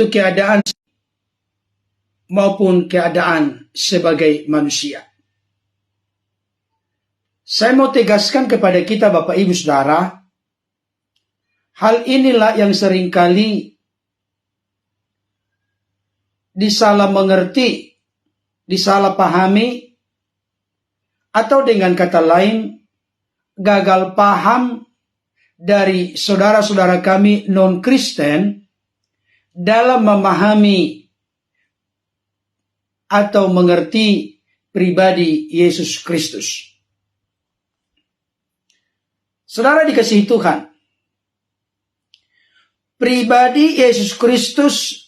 itu keadaan maupun keadaan sebagai manusia. Saya mau tegaskan kepada kita Bapak Ibu Saudara, hal inilah yang seringkali disalah mengerti, disalah pahami, atau dengan kata lain, gagal paham dari saudara-saudara kami non-Kristen dalam memahami atau mengerti pribadi Yesus Kristus. Saudara dikasihi Tuhan, pribadi Yesus Kristus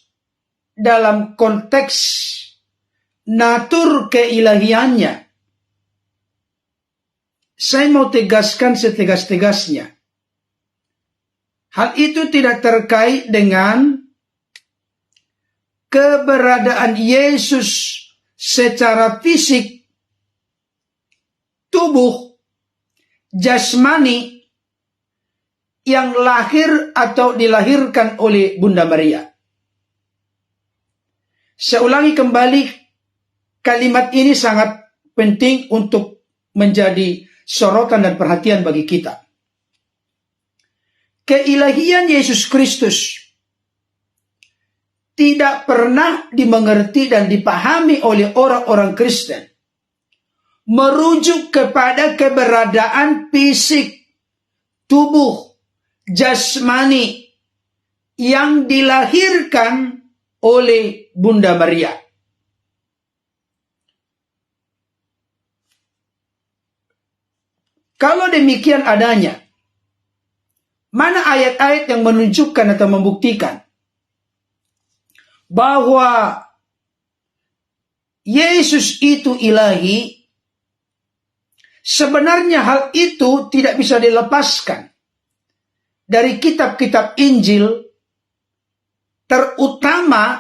dalam konteks natur keilahiannya, saya mau tegaskan setegas-tegasnya. Hal itu tidak terkait dengan keberadaan Yesus secara fisik, tubuh, jasmani, yang lahir atau dilahirkan oleh Bunda Maria. Saya ulangi kembali, kalimat ini sangat penting untuk menjadi sorotan dan perhatian bagi kita. Keilahian Yesus Kristus tidak pernah dimengerti dan dipahami oleh orang-orang Kristen merujuk kepada keberadaan fisik, tubuh, jasmani yang dilahirkan oleh Bunda Maria. Kalau demikian adanya, mana ayat-ayat yang menunjukkan atau membuktikan bahwa Yesus itu ilahi? Sebenarnya hal itu tidak bisa dilepaskan dari kitab-kitab Injil, terutama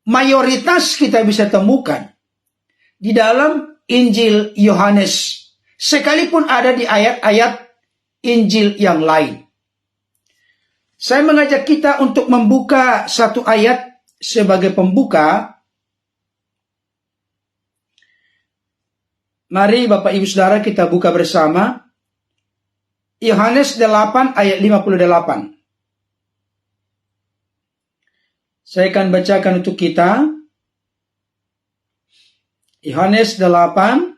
mayoritas kita bisa temukan di dalam Injil Yohanes, sekalipun ada di ayat-ayat Injil yang lain. Saya mengajak kita untuk membuka satu ayat sebagai pembuka. Mari Bapak Ibu Saudara kita buka bersama Yohanes 8 ayat 58. Saya akan bacakan untuk kita. Yohanes 8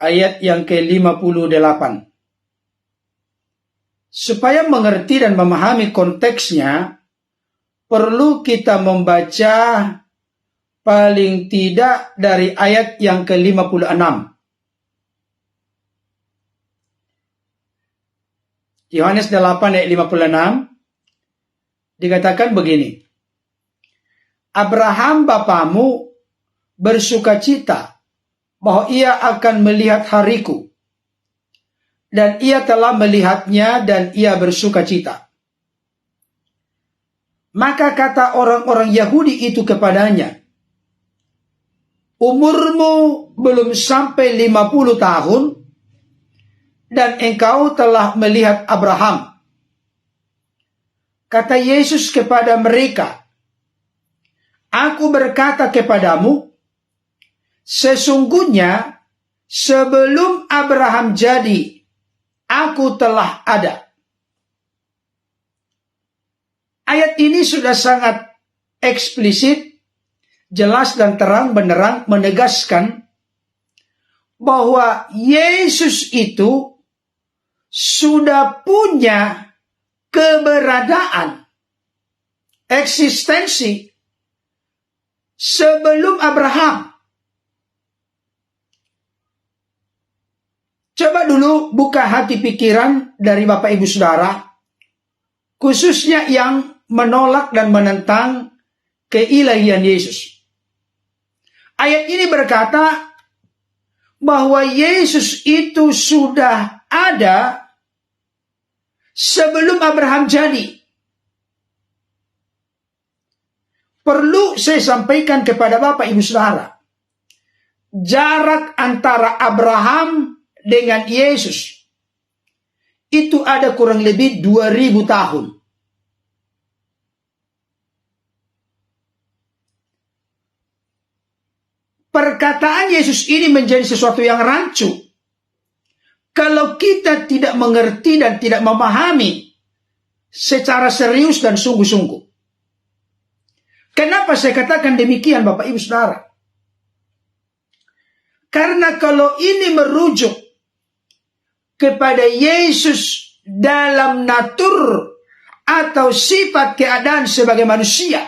ayat yang ke-58. Supaya mengerti dan memahami konteksnya, perlu kita membaca paling tidak dari ayat yang ke-56. Yohanes 8 ayat 56 dikatakan begini. Abraham bapamu bersukacita bahwa ia akan melihat hariku, dan ia telah melihatnya dan ia bersukacita. Maka kata orang-orang Yahudi itu kepadanya, umurmu belum sampai 50 tahun, dan engkau telah melihat Abraham. Kata Yesus kepada mereka, aku berkata kepadamu, sesungguhnya sebelum Abraham jadi, aku telah ada. Ayat ini sudah sangat eksplisit, jelas dan terang benderang menegaskan bahwa Yesus itu sudah punya keberadaan, eksistensi sebelum Abraham. Coba dulu buka hati pikiran dari Bapak Ibu Saudara, khususnya yang menolak dan menentang keilahian Yesus. Ayat ini berkata bahwa Yesus itu sudah ada sebelum Abraham jadi. Perlu saya sampaikan kepada Bapak Ibu Saudara, jarak antara Abraham dengan Yesus itu ada kurang lebih 2000 tahun. perkataan Yesus ini menjadi sesuatu yang rancu kalau kita tidak mengerti dan tidak memahami secara serius dan sungguh-sungguh. Kenapa saya katakan demikian, Bapak Ibu Saudara? Karena kalau ini merujuk kepada Yesus dalam natur atau sifat keadaan sebagai manusia,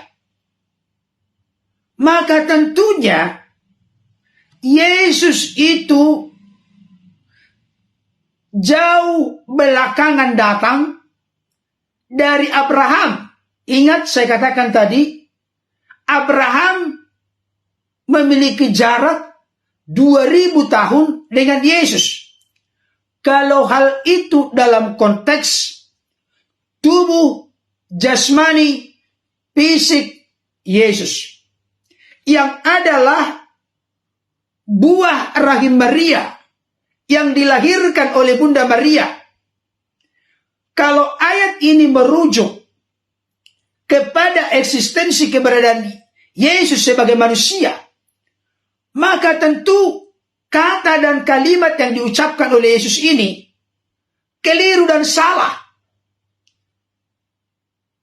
maka tentunya Yesus itu jauh belakangan datang dari Abraham. Ingat saya katakan tadi, Abraham memiliki jarak 2000 tahun dengan Yesus. Kalau hal itu dalam konteks tubuh, jasmani, fisik Yesus, yang adalah buah rahim Maria, yang dilahirkan oleh Bunda Maria. Kalau ayat ini merujuk kepada eksistensi keberadaan Yesus sebagai manusia, maka tentu kata dan kalimat yang diucapkan oleh Yesus ini keliru dan salah.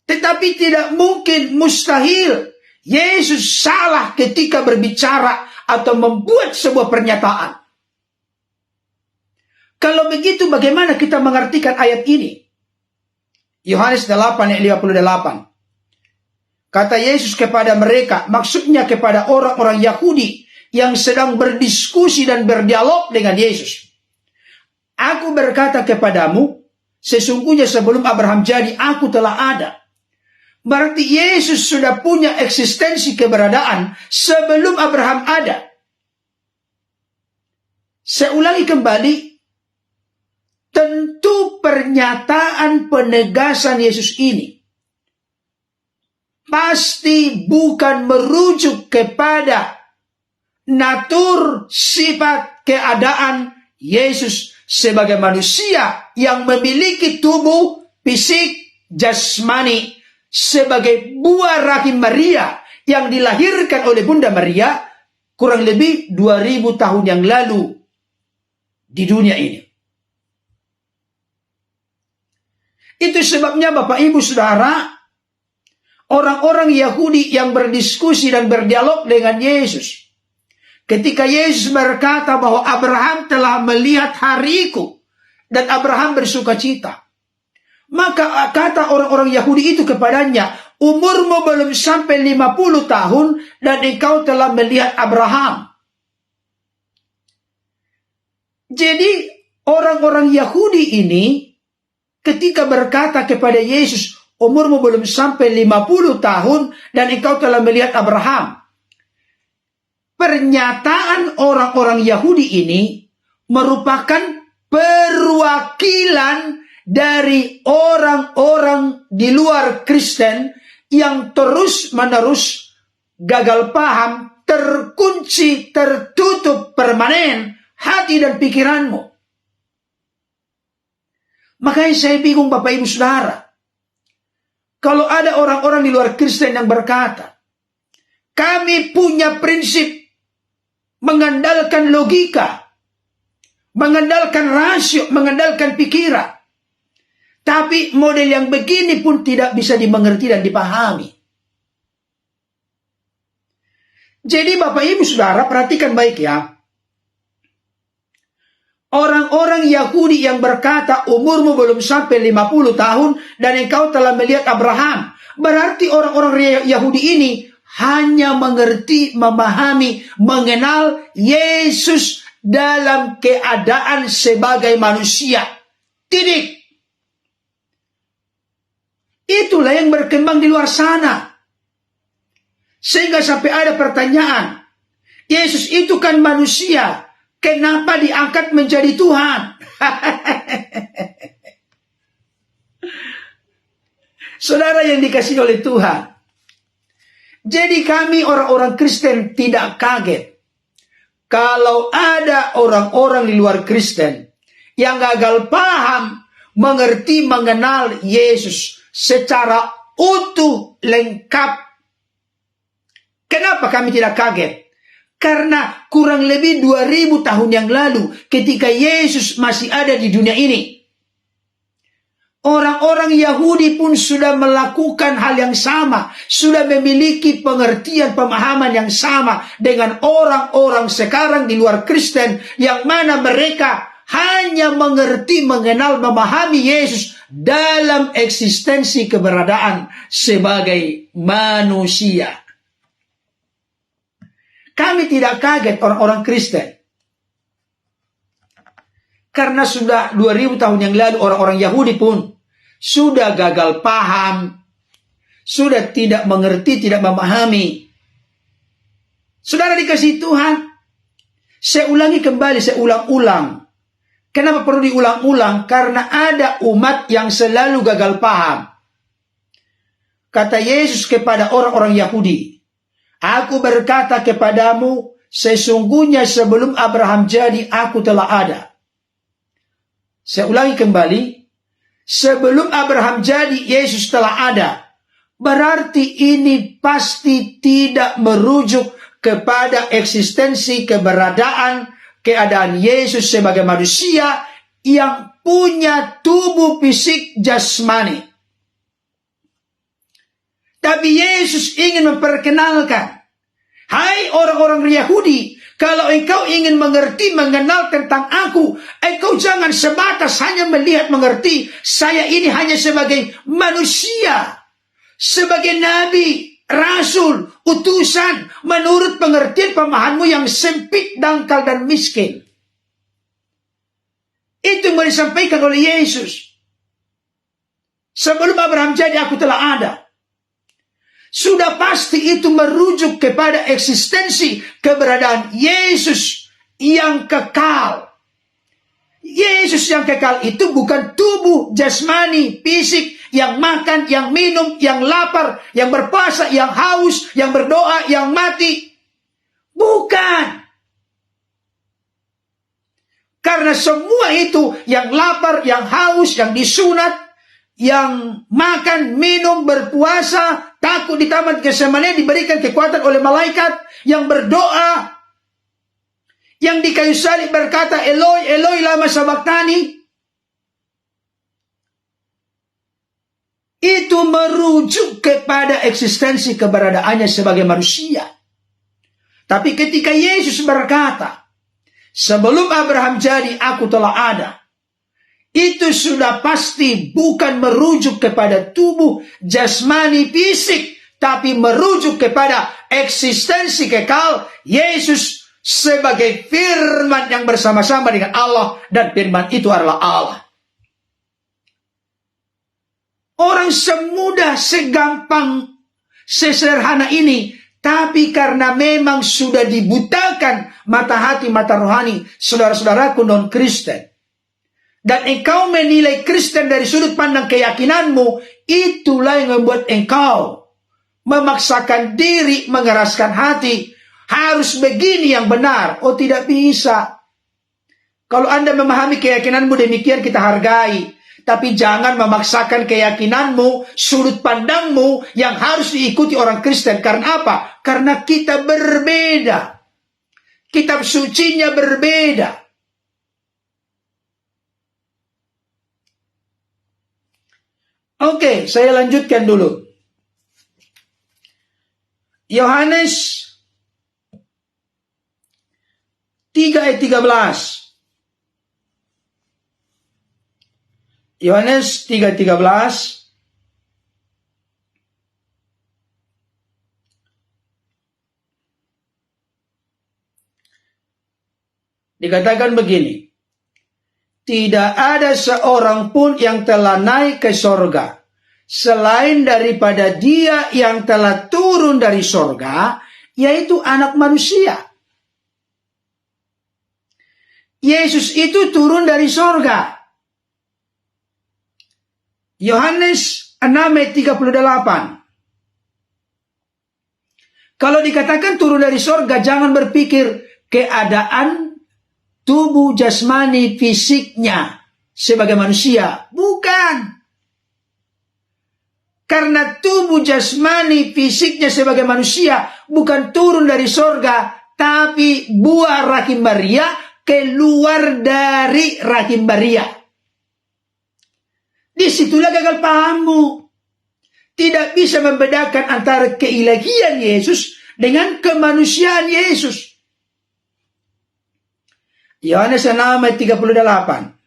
Tetapi tidak mungkin, mustahil Yesus salah ketika berbicara atau membuat sebuah pernyataan. Kalau begitu bagaimana kita mengartikan ayat ini? Yohanes 8 ayat 58. Kata Yesus kepada mereka, maksudnya kepada orang-orang Yahudi yang sedang berdiskusi dan berdialog dengan Yesus. Aku berkata kepadamu, sesungguhnya sebelum Abraham jadi, aku telah ada. Berarti Yesus sudah punya eksistensi keberadaan sebelum Abraham ada. Saya ulangi kembali, tentu pernyataan penegasan Yesus ini pasti bukan merujuk kepada natur, sifat, keadaan Yesus sebagai manusia yang memiliki tubuh, fisik, jasmani, sebagai buah rahim Maria yang dilahirkan oleh Bunda Maria kurang lebih 2000 tahun yang lalu di dunia ini. Itu sebabnya Bapak Ibu Saudara, orang-orang Yahudi yang berdiskusi dan berdialog dengan Yesus, ketika Yesus berkata bahwa Abraham telah melihat hariku dan Abraham bersukacita, maka kata orang-orang Yahudi itu kepadanya, umurmu belum sampai 50 tahun dan engkau telah melihat Abraham. Jadi orang-orang Yahudi ini ketika berkata kepada Yesus, umurmu belum sampai 50 tahun dan engkau telah melihat Abraham, pernyataan orang-orang Yahudi ini merupakan perwakilan dari orang-orang di luar Kristen yang terus-menerus gagal paham, terkunci, tertutup permanen hati dan pikiranmu. Makanya saya bingung Bapak Ibu Saudara, kalau ada orang-orang di luar Kristen yang berkata, kami punya prinsip mengandalkan logika, mengandalkan rasio, mengandalkan pikiran, tapi model yang begini pun tidak bisa dimengerti dan dipahami. Jadi Bapak Ibu Saudara perhatikan baik ya. Orang-orang Yahudi yang berkata umurmu belum sampai 50 tahun dan engkau telah melihat Abraham. Berarti orang-orang Yahudi ini hanya mengerti, memahami, mengenal Yesus dalam keadaan sebagai manusia. Titik. Itulah yang berkembang di luar sana. Sehingga sampai ada pertanyaan, Yesus itu kan manusia, kenapa diangkat menjadi Tuhan? Saudara yang dikasihi oleh Tuhan, jadi kami orang-orang Kristen tidak kaget kalau ada orang-orang di luar Kristen yang gagal paham, mengerti, mengenal Yesus secara utuh, lengkap. Kenapa kami tidak kaget? Karena kurang lebih 2000 tahun yang lalu ketika Yesus masih ada di dunia ini, orang-orang Yahudi pun sudah melakukan hal yang sama, sudah memiliki pengertian pemahaman yang sama dengan orang-orang sekarang di luar Kristen, yang mana mereka hanya mengerti, mengenal, memahami Yesus dalam eksistensi keberadaan sebagai manusia. Kami tidak kaget orang-orang Kristen. Karena sudah 2000 tahun yang lalu orang-orang Yahudi pun sudah gagal paham, sudah tidak mengerti, tidak memahami. Saudara dikasih Tuhan, saya ulangi kembali, saya ulang-ulang. Kenapa perlu diulang-ulang? Karena ada umat yang selalu gagal paham. Kata Yesus kepada orang-orang Yahudi, "Aku berkata kepadamu, sesungguhnya sebelum Abraham jadi, aku telah ada." Saya ulangi kembali, sebelum Abraham jadi, Yesus telah ada. Berarti ini pasti tidak merujuk kepada eksistensi, keberadaan, keadaan Yesus sebagai manusia yang punya tubuh fisik jasmani. Tapi Yesus ingin memperkenalkan, hai orang-orang Yahudi, kalau engkau ingin mengerti, mengenal tentang aku, engkau jangan sebatas hanya melihat mengerti, saya ini hanya sebagai manusia, sebagai nabi, rasul, utusan, menurut pengertian pemahamanmu yang sempit, dangkal, dan miskin. Itu yang disampaikan oleh Yesus. Sebelum Abraham jadi, aku telah ada. Sudah pasti itu merujuk kepada eksistensi keberadaan Yesus yang kekal. Yesus yang kekal itu bukan tubuh jasmani, fisik, yang makan, yang minum, yang lapar, yang berpuasa, yang haus, yang berdoa, yang mati. Bukan. Karena semua itu, yang lapar, yang haus, yang disunat, yang makan, minum, berpuasa, takut di taman Getsemani, diberikan kekuatan oleh malaikat, yang berdoa, yang di kayu salib berkata, Eloi, Eloi, lama sabachthani. Itu merujuk kepada eksistensi keberadaannya sebagai manusia. Tapi ketika Yesus berkata, sebelum Abraham jadi, aku telah ada, itu sudah pasti bukan merujuk kepada tubuh jasmani fisik, tapi merujuk kepada eksistensi kekal Yesus sebagai firman yang bersama-sama dengan Allah, dan firman itu adalah Allah. Orang semudah, segampang, sesederhana ini, tapi karena memang sudah dibutakan mata hati, mata rohani saudara-saudaraku non-Kristen, dan engkau menilai Kristen dari sudut pandang keyakinanmu, itulah yang membuat engkau memaksakan diri, mengeraskan hati, harus begini yang benar. Oh, tidak bisa. Kalau Anda memahami keyakinanmu demikian, kita hargai. Tapi jangan memaksakan keyakinanmu, sudut pandangmu yang harus diikuti orang Kristen. Karena apa? Karena kita berbeda. Kitab sucinya berbeda. Oke, saya lanjutkan dulu. Yohanes 3 ayat 13. Yohanes 3:13. Dikatakan begini, tidak ada seorang pun yang telah naik ke sorga, selain daripada Dia yang telah turun dari sorga, yaitu Anak Manusia. Yesus itu turun dari sorga. Yohanes 6 ayat 38. Kalau dikatakan turun dari sorga, jangan berpikir keadaan tubuh jasmani fisiknya sebagai manusia. Bukan. Karena tubuh jasmani fisiknya sebagai manusia bukan turun dari sorga, tapi buah rahim Maria keluar dari rahim Maria. Disitulah gagal pahammu. Tidak bisa membedakan antara keilahian Yesus dengan kemanusiaan Yesus. Yohanes 6 ayat 38.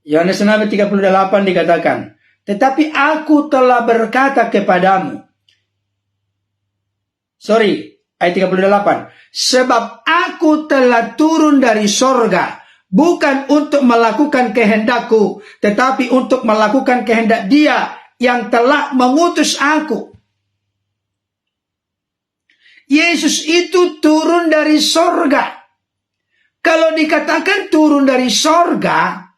Yohanes 6 ayat 38 dikatakan, tetapi aku telah berkata kepadamu. Ayat 38. Sebab aku telah turun dari sorga, bukan untuk melakukan kehendakku, tetapi untuk melakukan kehendak Dia yang telah mengutus aku. Yesus itu turun dari sorga. Kalau dikatakan turun dari sorga,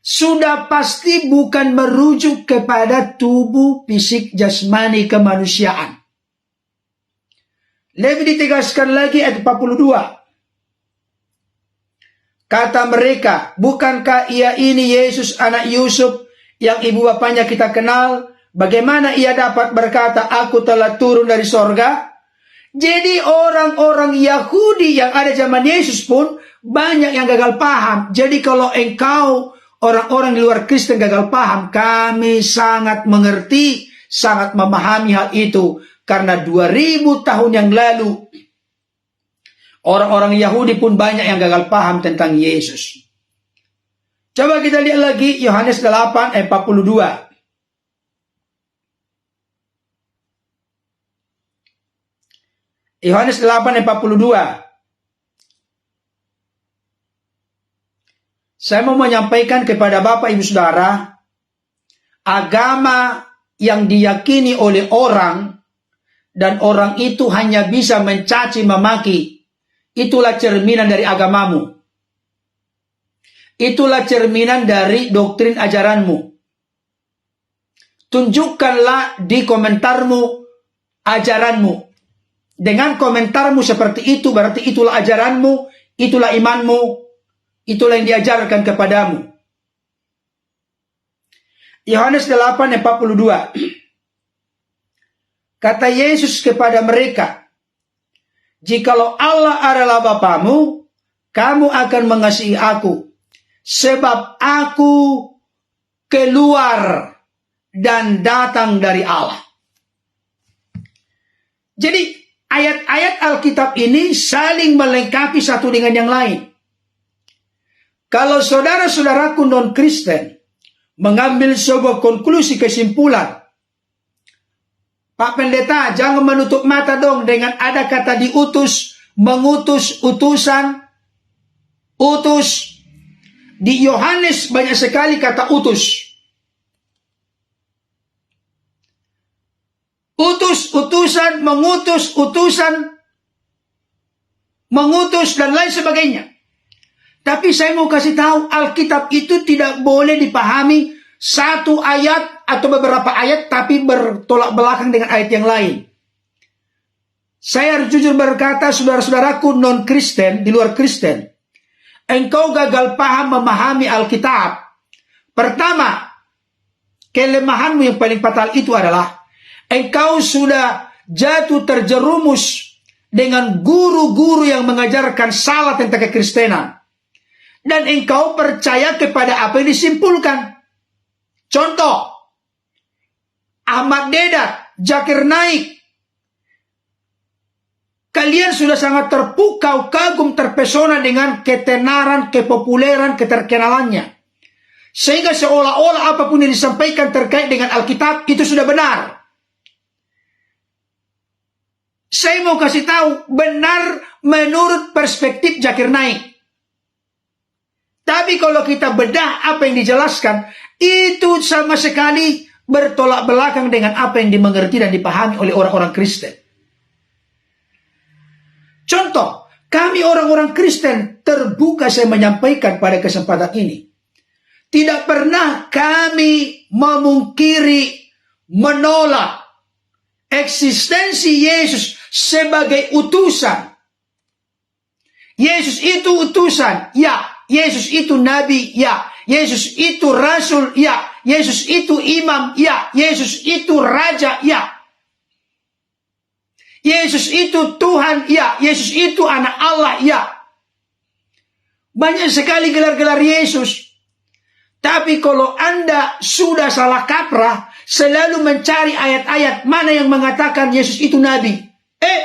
sudah pasti bukan merujuk kepada tubuh fisik jasmani kemanusiaan. Lebih ditegaskan lagi ayat 42. Kata mereka, bukankah ia ini Yesus anak Yusuf yang ibu bapanya kita kenal? Bagaimana ia dapat berkata, aku telah turun dari sorga? Jadi orang-orang Yahudi yang ada zaman Yesus pun banyak yang gagal paham. Jadi kalau engkau orang-orang di luar Kristen gagal paham, kami sangat mengerti, sangat memahami hal itu. Karena 2000 tahun yang lalu, orang-orang Yahudi pun banyak yang gagal paham tentang Yesus. Coba kita lihat lagi Yohanes 8 ayat 42. Yohanes 8 ayat 42. Saya mau menyampaikan kepada Bapak Ibu Saudara, agama yang diyakini oleh orang, dan orang itu hanya bisa mencaci memaki, itulah cerminan dari agamamu. Itulah cerminan dari doktrin ajaranmu. Tunjukkanlah di komentarmu ajaranmu. Dengan komentarmu seperti itu, berarti itulah ajaranmu, itulah imanmu, itulah yang diajarkan kepadamu. Yohanes 8 ayat 42. Kata Yesus kepada mereka, jikalau Allah adalah Bapamu, kamu akan mengasihi aku, sebab aku keluar dan datang dari Allah. Jadi ayat-ayat Alkitab ini saling melengkapi satu dengan yang lain. Kalau saudara-saudaraku non-Kristen mengambil sebuah konklusi kesimpulan, Pak Pendeta, jangan menutup mata dong dengan ada kata diutus, mengutus, utusan, utus. Di Yohanes banyak sekali kata utus. Utus, utusan, mengutus, utusan, mengutus, dan lain sebagainya. Tapi saya mau kasih tahu, Alkitab itu tidak boleh dipahami satu ayat atau beberapa ayat tapi bertolak belakang dengan ayat yang lain. Saya harus jujur berkata, saudara-saudaraku non-Kristen, di luar Kristen, engkau gagal paham memahami Alkitab. Pertama, kelemahanmu yang paling fatal itu adalah engkau sudah jatuh terjerumus dengan guru-guru yang mengajarkan salah tentang kekristenan. Dan engkau percaya kepada apa yang disimpulkan. Contoh, Ahmad Dedat, Zakir Naik. Kalian sudah sangat terpukau, kagum, terpesona dengan ketenaran, kepopuleran, keterkenalannya. Sehingga seolah-olah apapun yang disampaikan terkait dengan Alkitab itu sudah benar. Saya mau kasih tahu, benar menurut perspektif Zakir Naik. Tapi kalau kita bedah apa yang dijelaskan, itu sama sekali bertolak belakang dengan apa yang dimengerti dan dipahami oleh orang-orang Kristen. Contoh, kami orang-orang Kristen terbuka saya menyampaikan pada kesempatan ini. Tidak pernah kami memungkiri, menolak eksistensi Yesus sebagai utusan. Yesus itu utusan, ya. Yesus itu nabi, ya. Yesus itu rasul, ya. Yesus itu imam, ya. Yesus itu raja, ya. Yesus itu Tuhan, ya. Yesus itu anak Allah, ya. Banyak sekali gelar-gelar Yesus. Tapi kalau Anda sudah salah kaprah, selalu mencari ayat-ayat mana yang mengatakan Yesus itu nabi.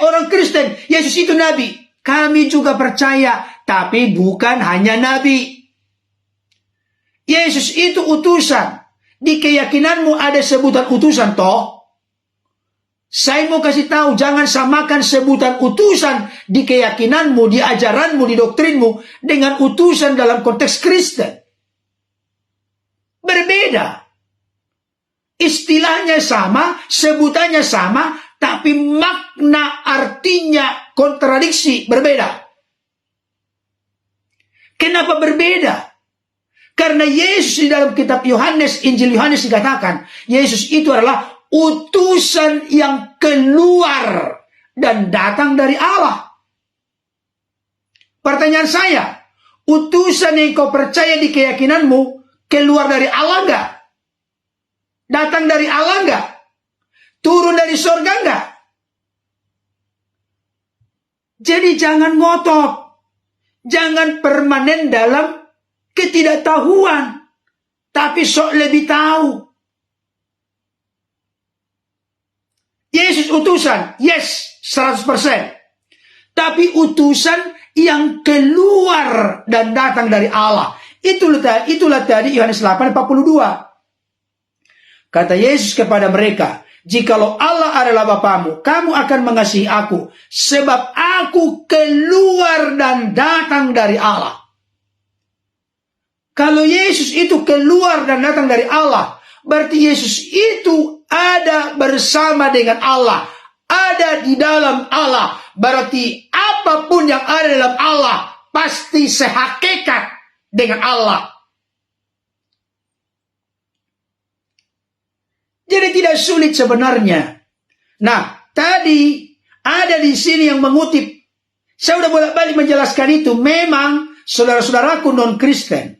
Orang Kristen, Yesus itu nabi. Kami juga percaya, tapi bukan hanya nabi. Yesus itu utusan. Di keyakinanmu ada sebutan utusan toh? Saya mau kasih tahu, jangan samakan sebutan utusan di keyakinanmu, di ajaranmu, di doktrinmu dengan utusan dalam konteks Kristen. Berbeda. Istilahnya sama, sebutannya sama, tapi makna artinya kontradiksi, berbeda. Kenapa berbeda? Karena Yesus di dalam kitab Yohanes, Injil Yohanes dikatakan, Yesus itu adalah utusan yang keluar dan datang dari Allah. Pertanyaan saya, utusan yang kau percaya di keyakinanmu keluar dari Allah enggak? Datang dari Allah enggak? Turun dari surga enggak? Jadi jangan ngotot. Jangan permanen dalam ketidaktahuan. Tapi sok lebih tahu. Yesus utusan. Yes, 100%. Tapi utusan yang keluar dan datang dari Allah. Itulah tadi Yohanes 8:42. Kata Yesus kepada mereka, jikalau Allah adalah Bapamu, kamu akan mengasihi aku, sebab aku keluar dan datang dari Allah. Kalau Yesus itu keluar dan datang dari Allah, berarti Yesus itu ada bersama dengan Allah, ada di dalam Allah. Berarti apapun yang ada dalam Allah pasti sehakikat dengan Allah. Jadi tidak sulit sebenarnya. Nah, tadi ada di sini yang mengutip. Saya sudah bolak-balik menjelaskan itu. Memang saudara-saudaraku non-Kristen,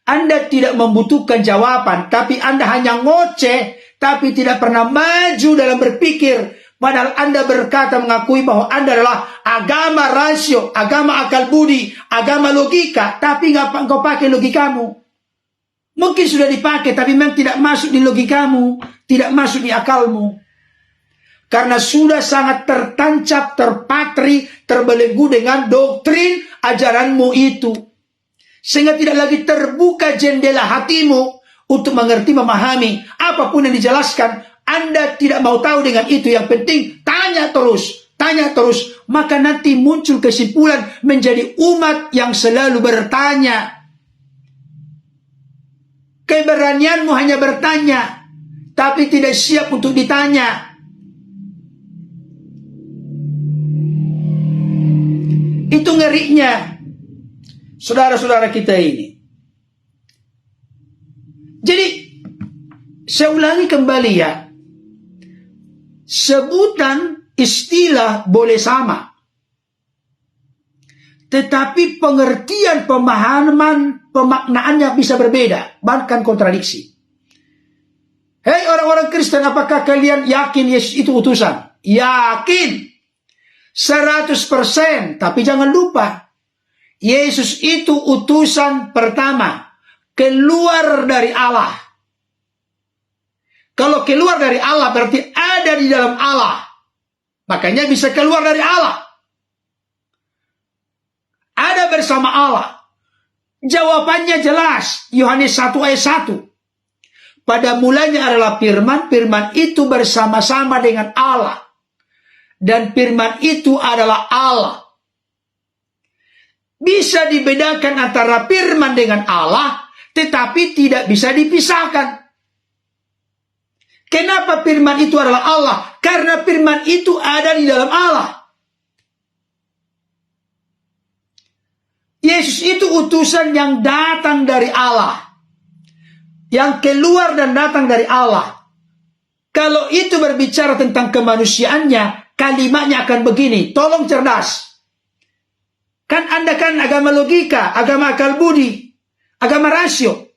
Anda tidak membutuhkan jawaban, tapi Anda hanya ngoceh, tapi tidak pernah maju dalam berpikir. Padahal Anda berkata mengakui bahwa Anda adalah agama rasio, agama akal budi, agama logika, tapi nggak engkau pakai logikamu. Mungkin sudah dipakai, tapi memang tidak masuk di logikamu, tidak masuk di akalmu. Karena sudah sangat tertancap, terpatri, terbelenggu dengan doktrin ajaranmu itu. Sehingga tidak lagi terbuka jendela hatimu untuk mengerti, memahami apapun yang dijelaskan. Anda tidak mau tahu dengan itu. Yang penting tanya terus, tanya terus. Maka nanti muncul kesimpulan menjadi umat yang selalu bertanya. Keberanianmu hanya bertanya, tapi tidak siap untuk ditanya. Itu ngerinya saudara-saudara kita ini. Jadi saya ulangi kembali ya. Sebutan istilah boleh sama. Tetapi pengertian, pemahaman, pemaknaannya bisa berbeda. Bahkan kontradiksi. Hei orang-orang Kristen, apakah kalian yakin Yesus itu utusan? Yakin. 100%. Tapi jangan lupa. Yesus itu utusan pertama. Keluar dari Allah. Kalau keluar dari Allah berarti ada di dalam Allah. Makanya bisa keluar dari Allah. Ada bersama Allah. Jawabannya jelas. Yohanes 1 ayat 1. Pada mulanya adalah firman. Firman itu bersama-sama dengan Allah. Dan firman itu adalah Allah. Bisa dibedakan antara firman dengan Allah. Tetapi tidak bisa dipisahkan. Kenapa firman itu adalah Allah? Karena firman itu ada di dalam Allah. Yesus itu utusan yang datang dari Allah. Yang keluar dan datang dari Allah. Kalau itu berbicara tentang kemanusiaannya, kalimatnya akan begini. Tolong cerdas. Kan Anda kan agama logika, agama akal budi, agama rasio.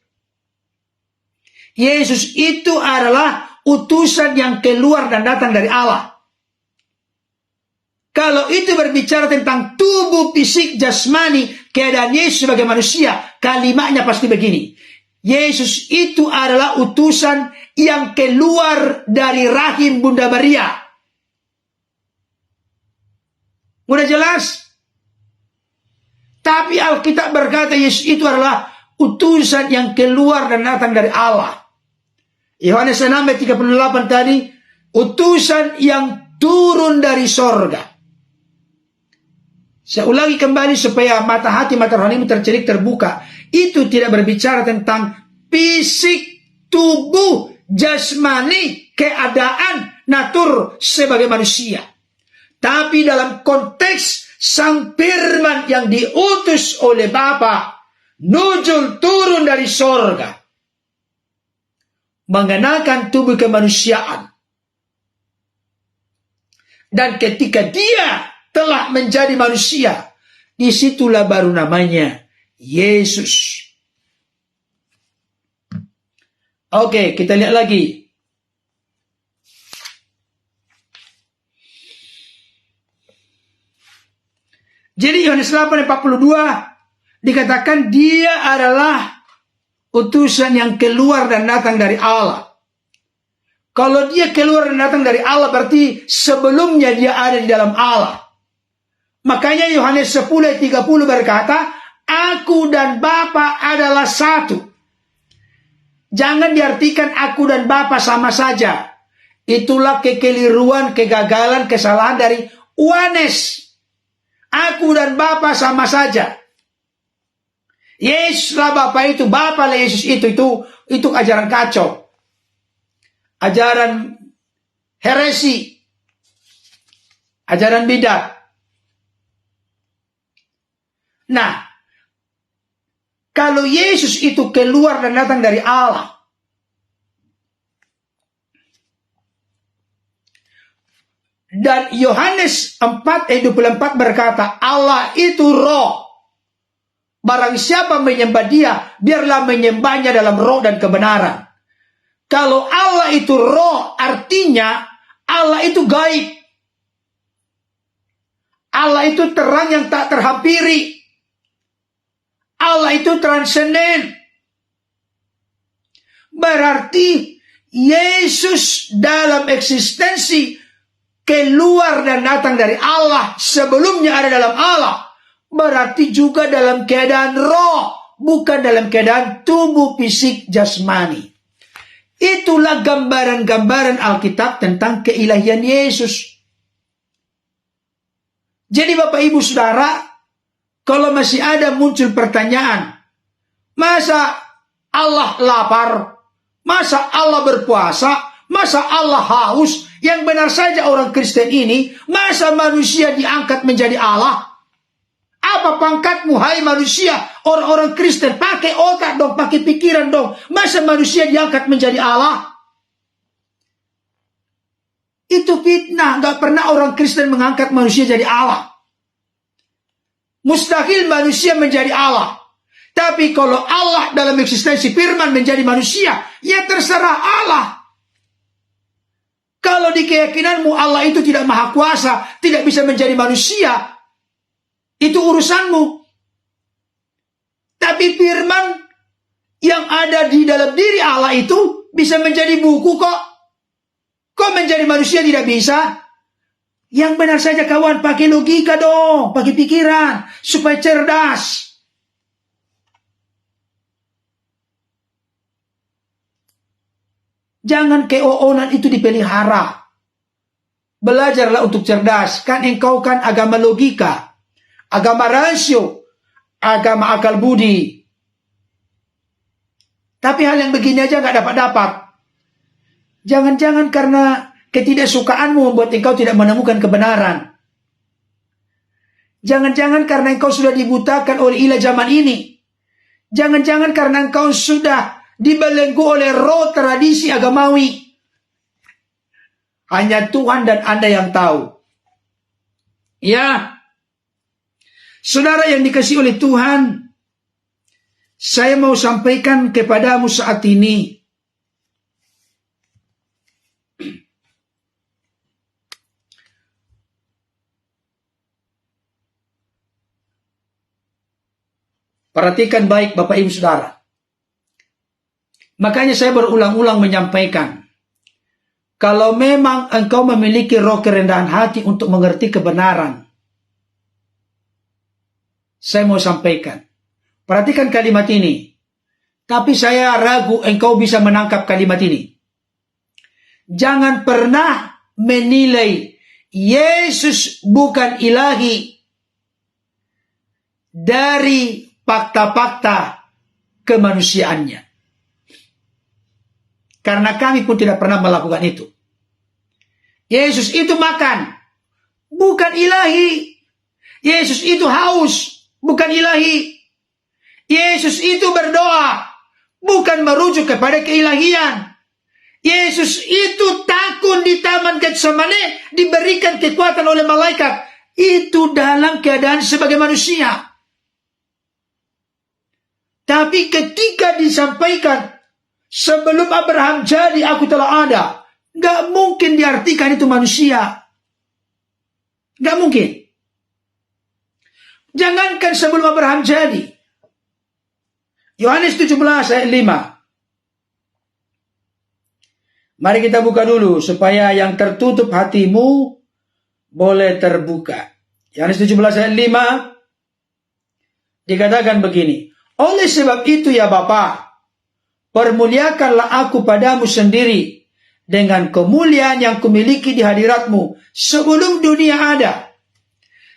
Yesus itu adalah utusan yang keluar dan datang dari Allah. Kalau itu berbicara tentang tubuh fisik jasmani, keadaan Yesus sebagai manusia, kalimatnya pasti begini. Yesus itu adalah utusan yang keluar dari rahim Bunda Maria. Udah jelas? Tapi Alkitab berkata Yesus itu adalah utusan yang keluar dan datang dari Allah. Yohanes 6 ayat 38 tadi, utusan yang turun dari sorga. Saya ulangi kembali supaya mata hati, mata rohani tercelik, terbuka. Itu tidak berbicara tentang fisik, tubuh, jasmani, keadaan, natur sebagai manusia. Tapi dalam konteks Sang Firman yang diutus oleh Bapa, nuzul turun dari sorga, mengenakan tubuh kemanusiaan. Dan ketika dia telah menjadi manusia, disitulah baru namanya Yesus. Oke, kita lihat lagi. Jadi Yohanes 8:42 dikatakan dia adalah utusan yang keluar dan datang dari Allah. Kalau dia keluar dan datang dari Allah, berarti sebelumnya dia ada di dalam Allah. Makanya Yohanes 10:30 berkata, aku dan Bapa adalah satu. Jangan diartikan aku dan Bapa sama saja. Itulah kekeliruan, kegagalan, kesalahan dari Yohanes. Aku dan Bapa sama saja. Yesuslah Bapa itu, Bapa lah Yesus itu ajaran kacau. Ajaran heresi. Ajaran bidat. Nah, kalau Yesus itu keluar dan datang dari Allah, dan Yohanes 4:24 berkata, Allah itu roh. Barang siapa menyembah dia, biarlah menyembahnya dalam roh dan kebenaran. Kalau Allah itu roh, artinya Allah itu gaib. Allah itu terang yang tak terhampiri. Allah itu transenden. Berarti Yesus dalam eksistensi keluar dan datang dari Allah, sebelumnya ada dalam Allah. Berarti juga dalam keadaan roh, bukan dalam keadaan tubuh fisik jasmani. Itulah gambaran-gambaran Alkitab tentang keilahian Yesus. Jadi Bapak Ibu Saudara, kalau masih ada muncul pertanyaan, masa Allah lapar? Masa Allah berpuasa? Masa Allah haus? Yang benar saja orang Kristen ini, masa manusia diangkat menjadi Allah? Apa pangkatmu, hai manusia? Orang-orang Kristen, pakai otak dong, pakai pikiran dong. Masa manusia diangkat menjadi Allah? Itu fitnah. Gak pernah orang Kristen mengangkat manusia jadi Allah. Mustahil manusia menjadi Allah. Tapi kalau Allah dalam eksistensi firman menjadi manusia, ya terserah Allah. Kalau di keyakinanmu Allah itu tidak maha kuasa, tidak bisa menjadi manusia, itu urusanmu. Tapi firman yang ada di dalam diri Allah itu bisa menjadi buku kok. Kok menjadi manusia tidak bisa? Yang benar saja kawan, pakai logika dong, pakai pikiran, supaya cerdas. Jangan keoonan itu dipelihara. Belajarlah untuk cerdas. Kan engkau kan agama logika, agama rasio, agama akal budi. Tapi hal yang begini aja gak dapat-dapat. Jangan-jangan karena ketidaksukaanmu membuat engkau tidak menemukan kebenaran. Jangan-jangan karena engkau sudah dibutakan oleh ilah zaman ini. Jangan-jangan karena engkau sudah dibelenggu oleh roh tradisi agamawi. Hanya Tuhan dan Anda yang tahu. Ya, saudara yang dikasihi oleh Tuhan, saya mau sampaikan kepadamu saat ini, Perhatikan baik Bapak Ibu Saudara. Makanya saya berulang-ulang menyampaikan, kalau memang engkau memiliki roh kerendahan hati untuk mengerti kebenaran, saya mau sampaikan, perhatikan kalimat ini. Tapi saya ragu engkau bisa menangkap kalimat ini. Jangan pernah menilai Yesus bukan ilahi dari fakta-fakta kemanusiaannya. Karena kami pun tidak pernah melakukan itu. Yesus itu makan, bukan ilahi. Yesus itu haus, bukan ilahi. Yesus itu berdoa, bukan merujuk kepada keilahian. Yesus itu takut di Taman Getsemane, diberikan kekuatan oleh malaikat. Itu dalam keadaan sebagai manusia. Tapi ketika disampaikan, sebelum Abraham jadi aku telah ada, gak mungkin diartikan itu manusia. Gak mungkin. Jangankan sebelum Abraham jadi. Yohanes 17 ayat 5. Mari kita buka dulu supaya yang tertutup hatimu boleh terbuka. Yohanes 17 ayat 5 dikatakan begini. Oleh sebab itu ya Bapa, permuliakanlah aku padamu sendiri dengan kemuliaan yang kumiliki di hadiratmu sebelum dunia ada.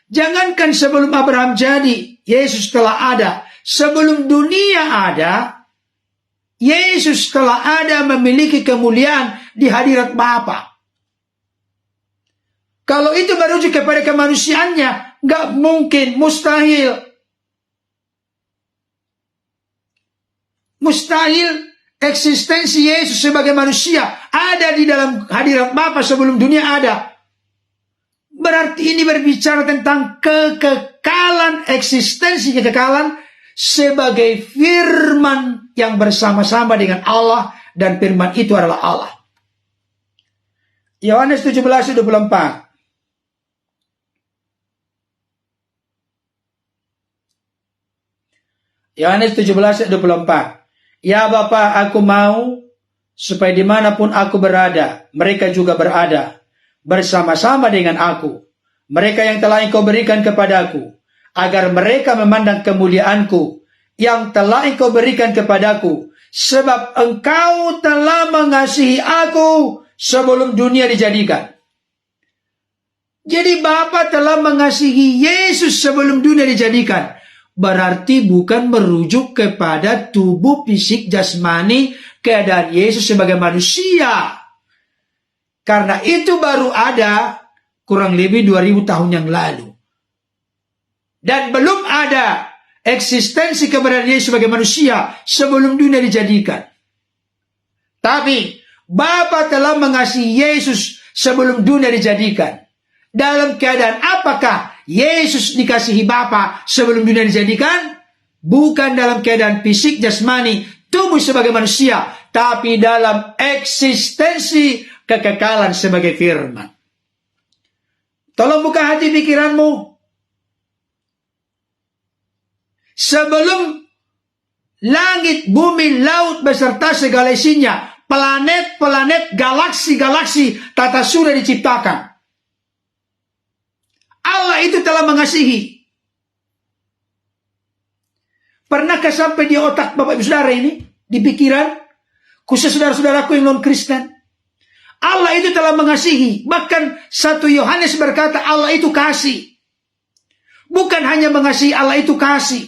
Jangankan sebelum Abraham jadi, Yesus telah ada. Sebelum dunia ada, Yesus telah ada memiliki kemuliaan di hadirat Bapa. Kalau itu merujuk kepada kemanusiaannya, gak mungkin, mustahil. Mustahil eksistensi Yesus sebagai manusia ada di dalam hadirat Bapa sebelum dunia ada. Berarti ini berbicara tentang kekekalan, eksistensi kekekalan sebagai firman yang bersama-sama dengan Allah, dan firman itu adalah Allah. Yohanes 17:24. Yohanes 17:24. Ya Bapa, aku mau supaya dimanapun aku berada, mereka juga berada bersama-sama dengan aku. Mereka yang telah Engkau berikan kepadaku, agar mereka memandang kemuliaanku yang telah Engkau berikan kepadaku, sebab Engkau telah mengasihi aku sebelum dunia dijadikan. Jadi Bapa telah mengasihi Yesus sebelum dunia dijadikan. Berarti bukan merujuk kepada tubuh fisik jasmani keadaan Yesus sebagai manusia. Karena itu baru ada kurang lebih 2000 tahun yang lalu. Dan belum ada eksistensi keberadaan Yesus sebagai manusia sebelum dunia dijadikan. Tapi Bapa telah mengasihi Yesus sebelum dunia dijadikan. Dalam keadaan apakah Yesus dikasihi Bapa sebelum dunia dijadikan? Bukan dalam keadaan fisik jasmani, tubuh sebagai manusia, tapi dalam eksistensi kekekalan sebagai firman. Tolong buka hati pikiranmu. Sebelum langit, bumi, laut beserta segala isinya, planet-planet, galaksi-galaksi, tata surya diciptakan, Allah itu telah mengasihi. Pernahkah sampai di otak Bapak Ibu Saudara ini, di pikiran, khusus saudara-saudaraku yang non-Kristen, Allah itu telah mengasihi. Bahkan 1 Yohanes berkata Allah itu kasih. Bukan hanya mengasihi, Allah itu kasih.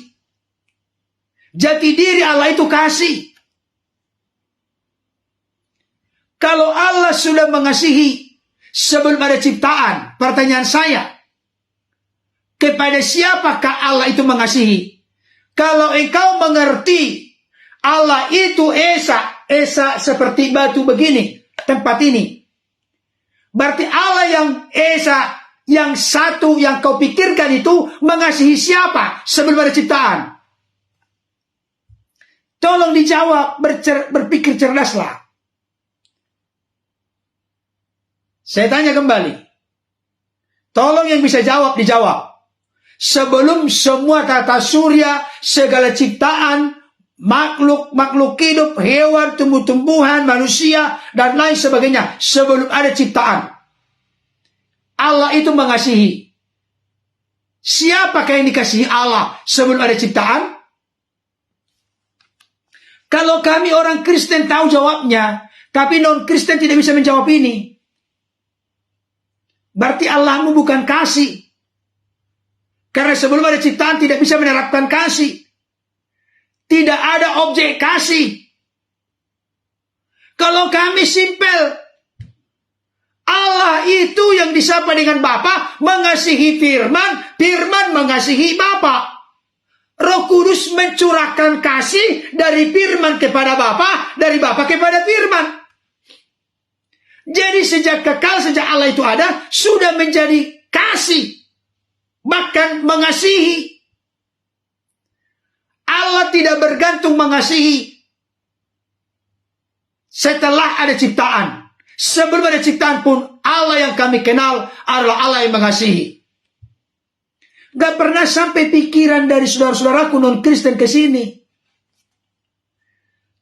Jati diri Allah itu kasih. Kalau Allah sudah mengasihi sebelum ada ciptaan, pertanyaan saya, kepada siapakah Allah itu mengasihi? Kalau engkau mengerti Allah itu Esa seperti batu begini, tempat ini, berarti Allah yang Esa, yang satu yang kau pikirkan itu mengasihi siapa sebelum ada ciptaan? Tolong dijawab, berpikir cerdaslah. Saya tanya kembali. Tolong yang bisa jawab, dijawab. Sebelum semua tata surya, segala ciptaan, makhluk hidup, hewan, tumbuh-tumbuhan, manusia, dan lain sebagainya. Sebelum ada ciptaan, Allah itu mengasihi. Siapakah yang dikasihi Allah sebelum ada ciptaan? Kalau kami orang Kristen tahu jawabnya, tapi non-Kristen tidak bisa menjawab ini. Berarti Allahmu bukan kasih. Karena sebelum ada ciptaan tidak bisa menerapkan kasih. Tidak ada objek kasih. Kalau kami simpel, Allah itu yang disapa dengan Bapa mengasihi Firman, Firman mengasihi Bapa. Roh Kudus mencurahkan kasih dari Firman kepada Bapa, dari Bapa kepada Firman. Jadi sejak kekal, sejak Allah itu ada, sudah menjadi kasih. Bahkan mengasihi. Allah tidak bergantung mengasihi setelah ada ciptaan. Sebelum ada ciptaan pun Allah yang kami kenal adalah Allah yang mengasihi. Gak pernah sampai pikiran dari saudara-saudaraku non-Kristen ke sini.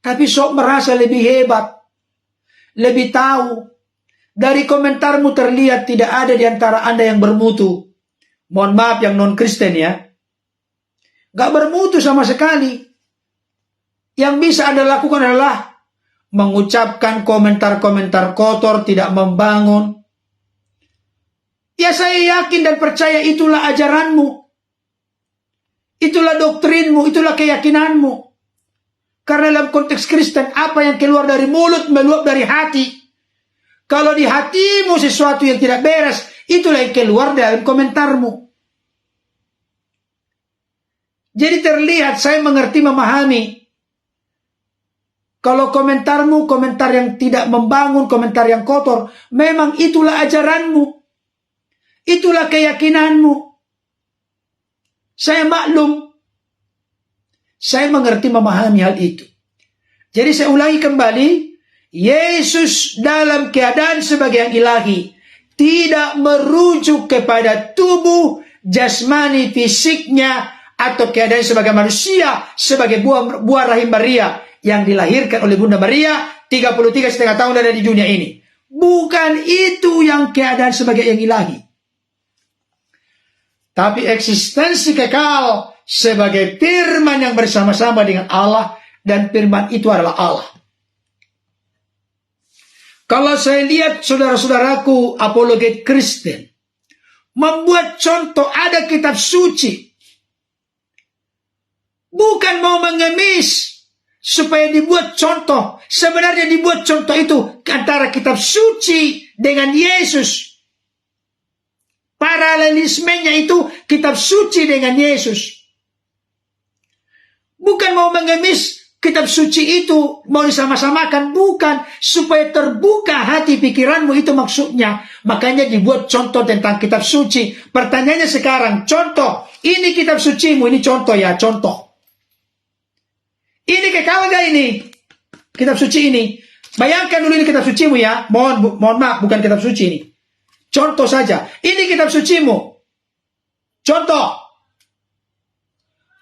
Tapi sok merasa lebih hebat, lebih tahu. Dari komentarmu terlihat tidak ada di antara Anda yang bermutu. Mohon maaf yang non-Kristen ya. Gak bermutu sama sekali. Yang bisa Anda lakukan adalah mengucapkan komentar-komentar kotor, tidak membangun. Ya saya yakin dan percaya itulah ajaranmu. Itulah doktrinmu, itulah keyakinanmu. Karena dalam konteks Kristen, apa yang keluar dari mulut meluap dari hati. Kalau di hatimu sesuatu yang tidak beres, itulah yang keluar dalam komentarmu. Jadi terlihat saya mengerti, memahami. Kalau komentarmu komentar yang tidak membangun, komentar yang kotor, memang itulah ajaranmu. Itulah keyakinanmu. Saya maklum. Saya mengerti, memahami hal itu. Jadi saya ulangi kembali, Yesus dalam keadaan sebagai yang ilahi tidak merujuk kepada tubuh jasmani fisiknya atau keadaan sebagai manusia, sebagai buah rahim Maria yang dilahirkan oleh Bunda Maria 33,5 tahun ada di dunia ini. Bukan itu yang keadaan sebagai yang ilahi. Tapi eksistensi kekal sebagai Firman yang bersama-sama dengan Allah, dan Firman itu adalah Allah. Kalau saya lihat saudara-saudaraku apologet Kristen membuat contoh, ada kitab suci, bukan mau mengemis supaya dibuat contoh. Sebenarnya dibuat contoh itu antara kitab suci dengan Yesus. Paralelismenya itu kitab suci dengan Yesus. Bukan mau mengemis kitab suci itu mau disama-samakan, bukan. Supaya terbuka hati pikiranmu, itu maksudnya. Makanya dibuat contoh tentang kitab suci. Pertanyaannya sekarang, contoh. Ini kitab sucimu, ini contoh ya, contoh. Ini kekal gak ini? Kitab suci ini. Bayangkan dulu ini kitab sucimu ya. Mohon maaf, bukan kitab suci ini. Contoh saja. Ini kitab sucimu. Contoh.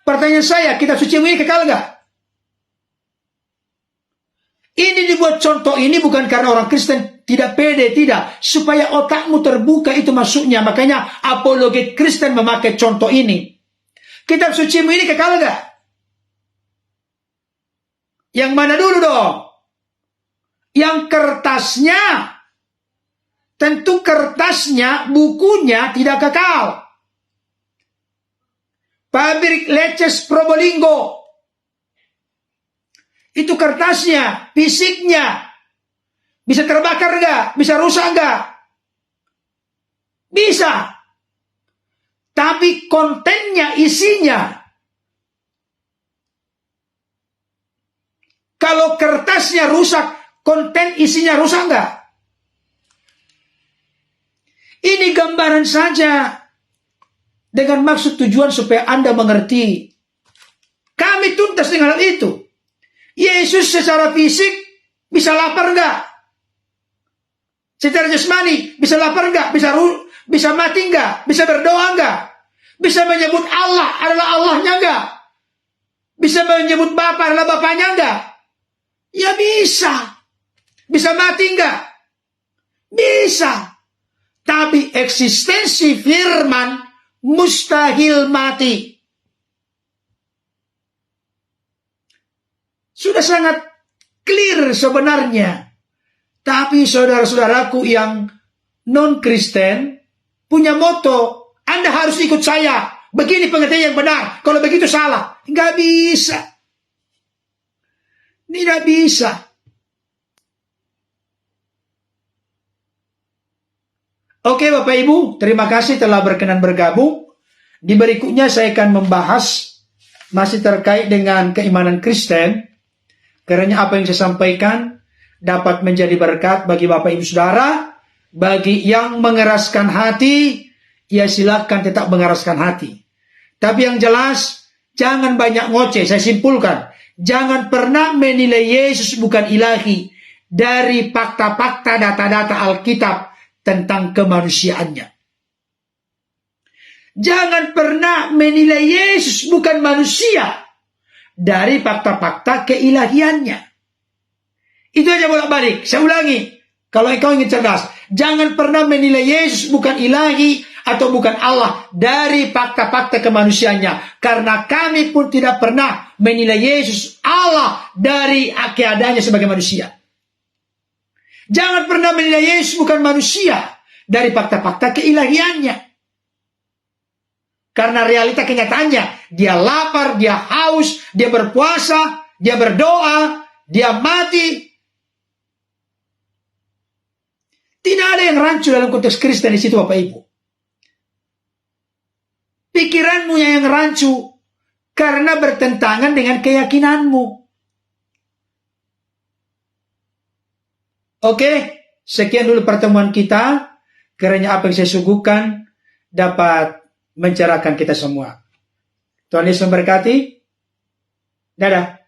Pertanyaan saya, kitab sucimu ini kekal gak? Ini dibuat contoh ini bukan karena orang Kristen tidak pede, tidak. Supaya otakmu terbuka, itu maksudnya. Makanya apologet Kristen memakai contoh ini. Kitab sucimu ini kekal gak? Yang mana dulu dong? Yang kertasnya. Tentu kertasnya, bukunya tidak kekal. Pabrik Leces Probolinggo. Itu kertasnya, fisiknya. Bisa terbakar gak? Bisa rusak gak? Bisa. Tapi kontennya, isinya. Kalau kertasnya rusak, konten isinya rusak gak? Ini gambaran saja. Dengan maksud tujuan supaya Anda mengerti. Kami tuntas dengan hal itu. Yesus secara fisik bisa lapar enggak? Secara jasmani bisa lapar enggak? Bisa mati enggak? Bisa berdoa enggak? Bisa menyebut Allah adalah Allahnya enggak? Bisa menyebut Bapa adalah Bapaknya enggak? Ya bisa. Bisa mati enggak? Bisa. Tapi eksistensi firman mustahil mati. Sudah sangat clear sebenarnya. Tapi saudara-saudaraku yang non-Kristen punya moto, Anda harus ikut saya. Begini pengertian yang benar. Kalau begitu salah. Nggak bisa. Tidak bisa. Oke Bapak Ibu, terima kasih telah berkenan bergabung. Di berikutnya saya akan membahas masih terkait dengan keimanan Kristen. Karena apa yang saya sampaikan dapat menjadi berkat bagi Bapak Ibu Saudara. Bagi yang mengeraskan hati, ya silakan tetap mengeraskan hati. Tapi yang jelas, jangan banyak ngoceh. Saya simpulkan, jangan pernah menilai Yesus bukan ilahi dari fakta-fakta data-data Alkitab tentang kemanusiaannya. Jangan pernah menilai Yesus bukan manusia dari fakta-fakta keilahiannya. Itu aja bolak-balik. Saya ulangi, kalau engkau ingin cerdas, jangan pernah menilai Yesus bukan ilahi atau bukan Allah dari fakta-fakta kemanusiaannya. Karena kami pun tidak pernah menilai Yesus Allah dari keadaannya sebagai manusia. Jangan pernah menilai Yesus bukan manusia dari fakta-fakta keilahiannya. Karena realita kenyataannya, dia lapar, dia haus, dia berpuasa, dia berdoa, dia mati. Tidak ada yang rancu dalam konteks Kristen di situ Bapak Ibu. Pikiranmu yang rancu karena bertentangan dengan keyakinanmu. Oke, sekian dulu pertemuan kita. Kiranya apa yang saya suguhkan dapat mencerahkan kita semua. Tuhan Yesus memberkati. Dadah.